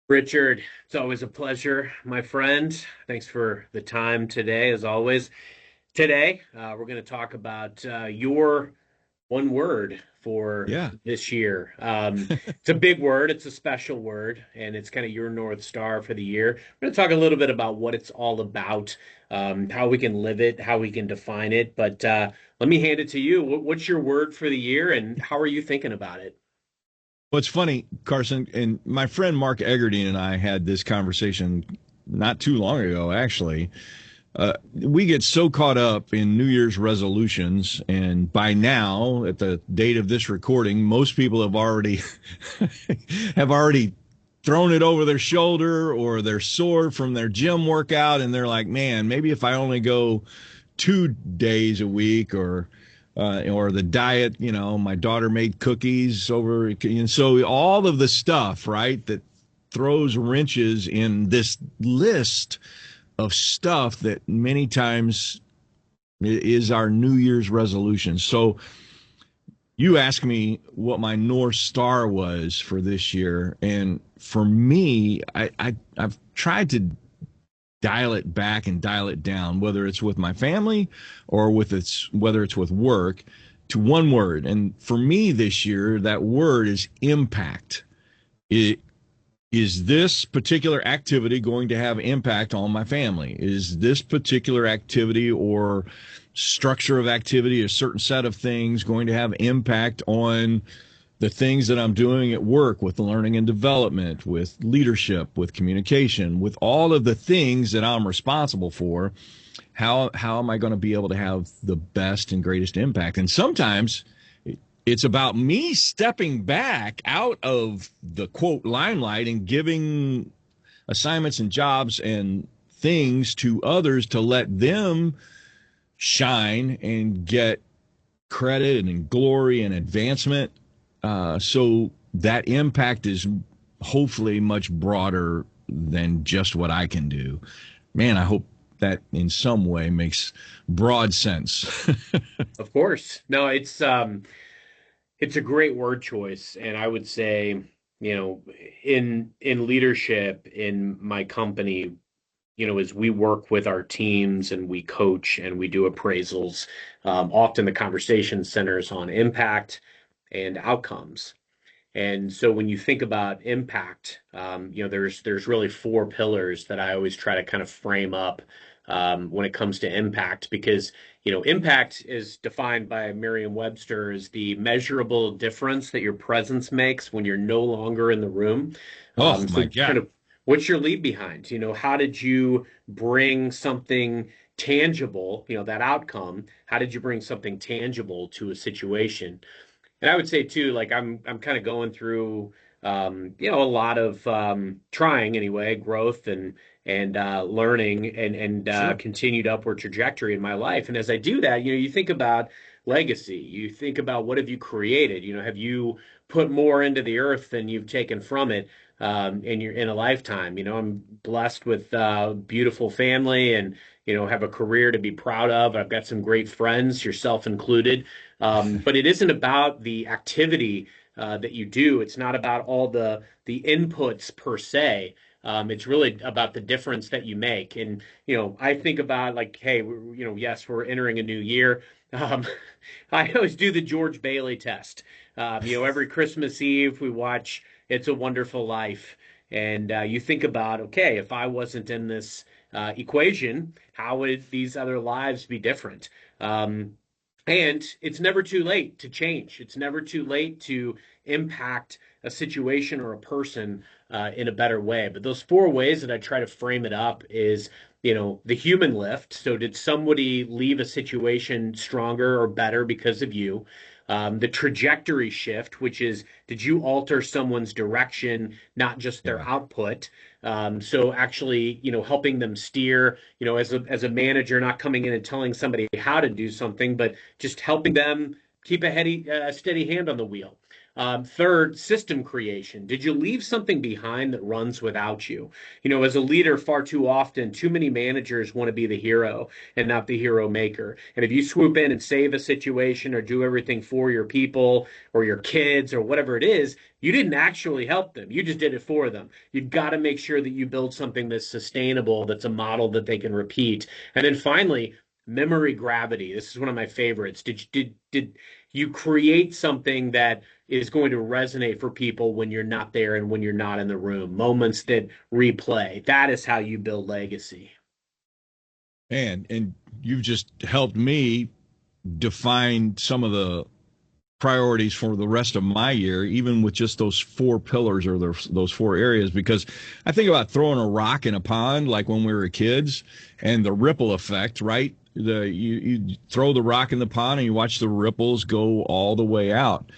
Richard, it's always a pleasure, my friend. Thanks for the time today, as always. Today, we're going to talk about your one word for Yeah. this year. It's a big word, it's a special word, and it's kind of your North Star for the year. We're going to talk a little bit about what it's all about, how we can live it, how we can define it. But let me hand it to you. What's your word for the year, and how are you thinking about it? Well, it's funny, Carson, and my friend Mark Eggerdine and I had this conversation not too long ago, actually. We get so caught up in New Year's resolutions, and by now, at the date of this recording, most people have already have already thrown it over their shoulder or they're sore from their gym workout, and they're like, "Man, maybe if I only go 2 days a week or the diet, my daughter made cookies over, and so all of the stuff, right, that throws wrenches in this list of stuff that many times is our New Year's resolution. So you asked me what my North Star was for this year, and for me, I've tried to dial it back and dial it down, whether it's with my family or whether it's with work, to one word. And for me this year, that word is impact. It, is this particular activity going to have impact on my family? Is this particular activity or structure of activity, a certain set of things, going to have impact on the things that I'm doing at work, with learning and development, with leadership, with communication, with all of the things that I'm responsible for? How am I going to be able to have the best and greatest impact? And sometimes it's about me stepping back out of the quote limelight and giving assignments and jobs and things to others to let them shine and get credit and glory and advancement. So that impact is hopefully much broader than just what I can do. Man, I hope that in some way makes broad sense. Of course. No, it's a great word choice, and I would say, in leadership in my company, as we work with our teams and we coach and we do appraisals, often the conversation centers on impact and outcomes. And so when you think about impact, there's really four pillars that I always try to kind of frame up when it comes to impact, because impact is defined by Merriam-Webster as the measurable difference that your presence makes when you're no longer in the room. Oh So my kind God. of what's your leave behind? How did you bring something tangible, that outcome? How did you bring something tangible to a situation? And I would say too, like I'm kind of going through a lot of trying anyway, growth and learning and Sure. continued upward trajectory in my life. And as I do that, you think about legacy. You think about what have you created? Have you put more into the earth than you've taken from it in a lifetime? I'm blessed with beautiful family and have a career to be proud of. I've got some great friends, yourself included. But it isn't about the activity that you do. It's not about all the inputs per se. It's really about the difference that you make. And I think about like, hey, yes, we're entering a new year. Um, I always do the George Bailey test. Every Christmas Eve we watch "It's a Wonderful Life," and you think about, okay, if I wasn't in this equation, how would these other lives be different? And it's never too late to change. It's never too late to impact a situation or a person in a better way. But those four ways that I try to frame it up is, the human lift. So did somebody leave a situation stronger or better because of you? The trajectory shift, which is, did you alter someone's direction, not just their Yeah. output? So actually, helping them steer, as a manager, not coming in and telling somebody how to do something, but just helping them keep a steady hand on the wheel. Third, system creation. Did you leave something behind that runs without you? As a leader, far too often, too many managers want to be the hero and not the hero maker. And if you swoop in and save a situation or do everything for your people or your kids or whatever it is, you didn't actually help them. You just did it for them. You've got to make sure that you build something that's sustainable, that's a model that they can repeat. And then finally, memory gravity. This is one of my favorites. Did you create something that is going to resonate for people when you're not there and when you're not in the room? Moments that replay. That is how you build legacy. And you've just helped me define some of the priorities for the rest of my year, even with just those four pillars or those four areas, because I think about throwing a rock in a pond like when we were kids and the ripple effect, right? You throw the rock in the pond and you watch the ripples go all the way out.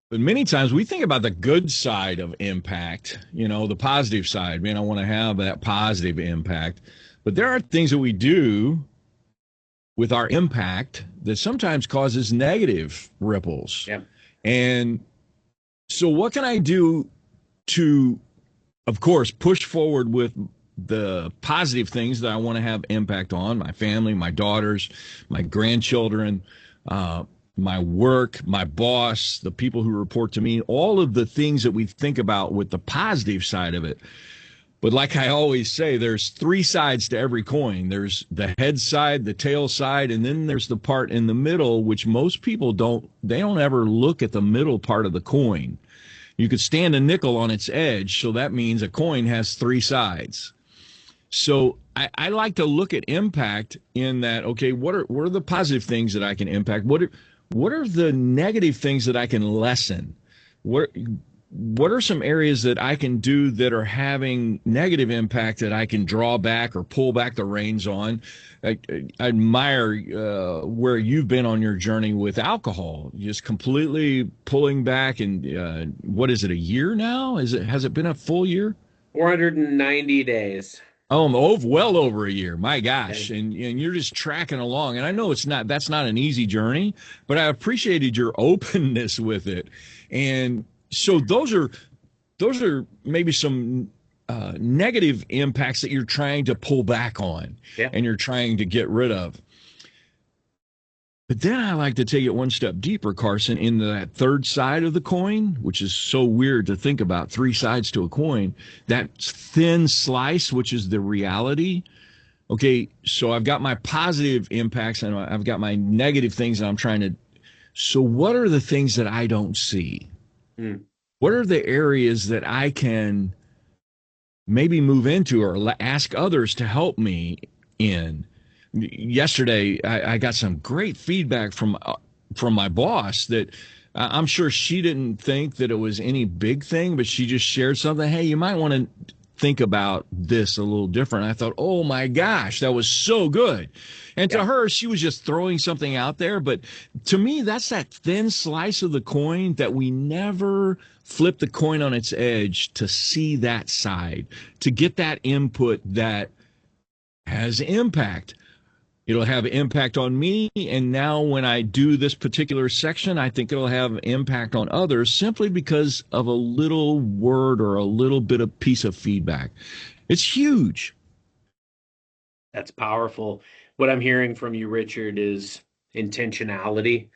But many times we think about the good side of impact, the positive side. Man, I want to have that positive impact. But there are things that we do with our impact that sometimes causes negative ripples. Yeah. And so what can I do to, of course, push forward with the positive things that I want to have impact on my family, my daughters, my grandchildren, my work, my boss, the people who report to me, all of the things that we think about with the positive side of it. But like I always say, there's three sides to every coin. There's the head side, the tail side, and then there's the part in the middle, which most people don't ever look at the middle part of the coin. You could stand a nickel on its edge, so that means a coin has three sides. So I like to look at impact in that, okay, what are the positive things that I can impact? What are the negative things that I can lessen? What are some areas that I can do that are having negative impact that I can draw back or pull back the reins on? I admire where you've been on your journey with alcohol, just completely pulling back. And what is it, a year now? Has it been a full year? 490 days. Oh, well over a year. My gosh. Okay. And you're just tracking along. And I know that's not an easy journey, but I appreciated your openness with it. And so those are maybe some negative impacts that you're trying to pull back on Yeah. and you're trying to get rid of. But then I like to take it one step deeper, Carson, in that third side of the coin, which is so weird to think about, three sides to a coin, that thin slice, which is the reality. Okay, so I've got my positive impacts and I've got my negative things that I'm trying to. So what are the things that I don't see? What are the areas that I can maybe move into or ask others to help me in? Yesterday, I got some great feedback from my boss that I'm sure she didn't think that it was any big thing, but she just shared something. Hey, you might want to think about this a little different. I thought, oh my gosh, that was so good. And to her, she was just throwing something out there. But to me, that's that thin slice of the coin that we never flip the coin on its edge to see that side, to get that input that has impact. It'll have impact on me. And now when I do this particular section, I think it'll have impact on others simply because of a little word or a little bit of piece of feedback. It's huge. That's powerful. What I'm hearing from you, Richard, is intentionality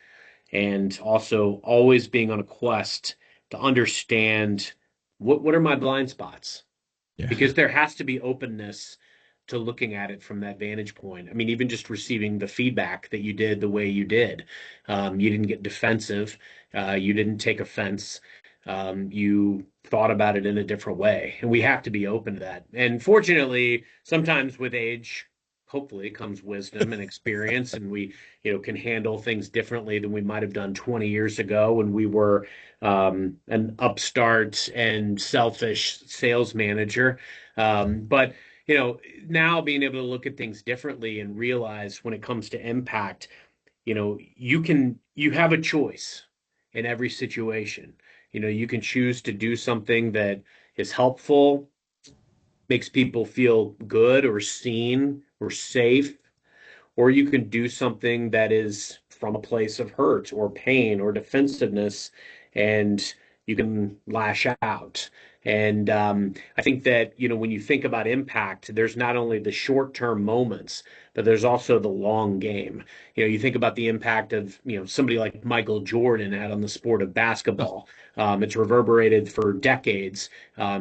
and also always being on a quest to understand what are my blind spots? Yeah. Because there has to be openness to looking at it from that vantage point. I mean, even just receiving the feedback that you did the way you did. You didn't get defensive. You didn't take offense. You thought about it in a different way. And we have to be open to that. And fortunately, sometimes with age, hopefully comes wisdom and experience, and we, can handle things differently than we might have done 20 years ago when we were an upstart and selfish sales manager. But now being able to look at things differently and realize when it comes to impact, you have a choice in every situation. You can choose to do something that is helpful, makes people feel good or seen or safe, or you can do something that is from a place of hurt or pain or defensiveness and you can lash out. And I think that, when you think about impact, there's not only the short-term moments, but there's also the long game. You think about the impact of, somebody like Michael Jordan had on the sport of basketball. It's reverberated for decades,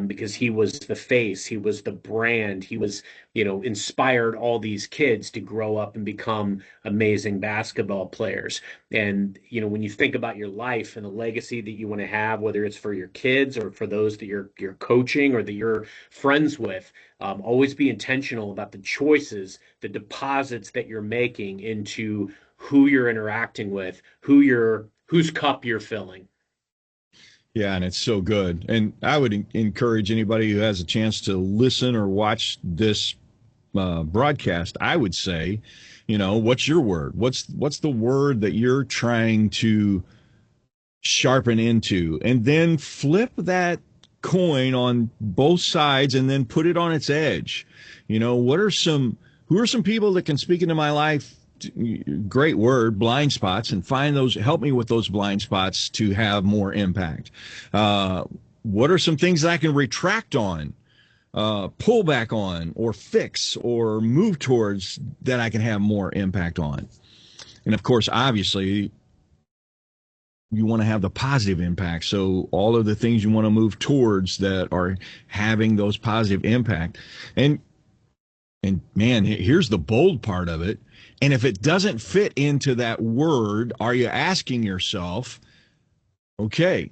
because he was the face, he was the brand, he was, inspired all these kids to grow up and become amazing basketball players. And, when you think about your life and the legacy that you want to have, whether it's for your kids or for those that you're coaching or that you're friends with, always be intentional about the choices, the deposits that you're making into who you're interacting with, whose cup you're filling. Yeah, and it's so good. And I would encourage anybody who has a chance to listen or watch this broadcast. I would say, what's your word? What's the word that you're trying to sharpen into, and then flip that coin on both sides, and then put it on its edge. Who are some people that can speak into my life? Great word, blind spots, and help me with those blind spots to have more impact. What are some things that I can retract on, pull back on, or fix, or move towards, that I can have more impact on? And of course, obviously, you want to have the positive impact. So all of the things you want to move towards that are having those positive impact. And man, here's the bold part of it. And if it doesn't fit into that word, are you asking yourself, okay,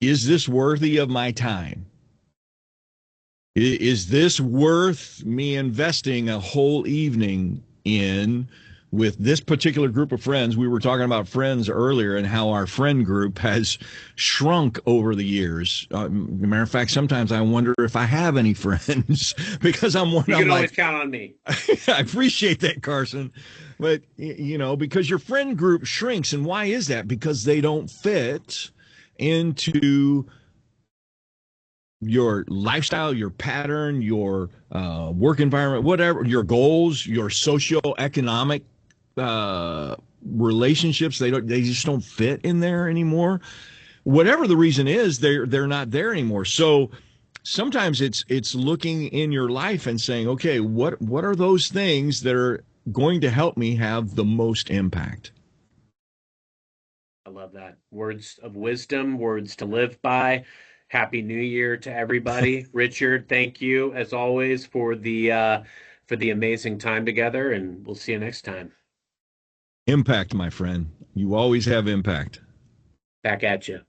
is this worthy of my time? Is this worth me investing a whole evening in with this particular group of friends? We were talking about friends earlier and how our friend group has shrunk over the years. Matter of fact, sometimes I wonder if I have any friends because You can always like, count on me. I appreciate that, Carson. But, because your friend group shrinks. And why is that? Because they don't fit into your lifestyle, your pattern, your work environment, whatever, your goals, your socioeconomic relationships. They just don't fit in there anymore. Whatever the reason is, they're not there anymore. So sometimes it's looking in your life and saying, okay, what are those things that are going to help me have the most impact? I love that. Words of wisdom, words to live by. Happy New Year to everybody. Richard, thank you as always for the amazing time together, and we'll see you next time. Impact, my friend. You always have impact. Back at you.